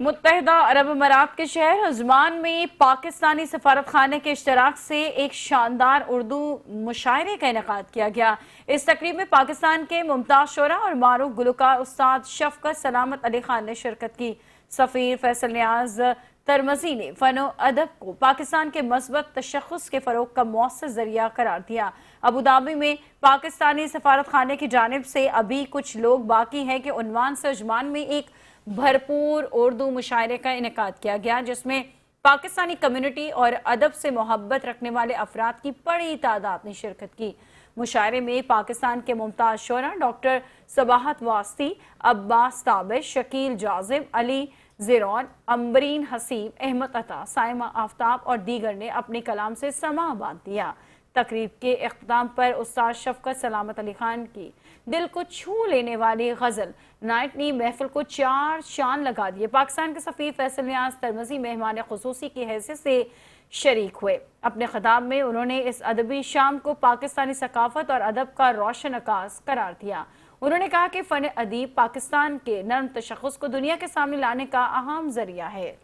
متحدہ عرب امارات کے شہر عجمان میں پاکستانی سفارت خانے کے اشتراک سے ایک شاندار اردو مشاعرے کا انعقاد کیا گیا۔ اس تقریب میں پاکستان کے ممتاز شعراء اور معروف گلوکار استاد شفقت سلامت علی خان نے شرکت کی۔ سفیر فیصل نیاز ترمزی نے فن و ادب کو پاکستان کے مثبت تشخص کے فروغ کا مؤثر ذریعہ قرار دیا۔ ابوظہبی میں پاکستانی سفارت خانے کی جانب سے ابھی کچھ لوگ باقی ہیں کہ عنوان سے عجمان میں ایک بھرپور اردو مشاعرے کا انعقاد کیا گیا، جس میں پاکستانی کمیونٹی اور ادب سے محبت رکھنے والے افراد کی بڑی تعداد نے شرکت کی۔ مشاعرے میں پاکستان کے ممتاز شعراء ڈاکٹر صباحت واسطی، عباس تابش، شکیل جازم، علی زیرون، امبرین حسیب، احمد عطا، سائمہ آفتاب اور دیگر نے اپنے کلام سے سماع باندھ دیا۔ تقریب کے اختتام پر استاد شفقت سلامت علی خان کی دل کو چھو لینے والی غزل نائٹ نے محفل کو چار چاند لگا دیے۔ پاکستان کے سفیر فیصل نیاز ترمزی مہمان خصوصی کی حیثیت سے شریک ہوئے۔ اپنے خطاب میں انہوں نے اس ادبی شام کو پاکستانی ثقافت اور ادب کا روشن عکاس قرار دیا۔ انہوں نے کہا کہ فن ادیب پاکستان کے نرم تشخص کو دنیا کے سامنے لانے کا اہم ذریعہ ہے۔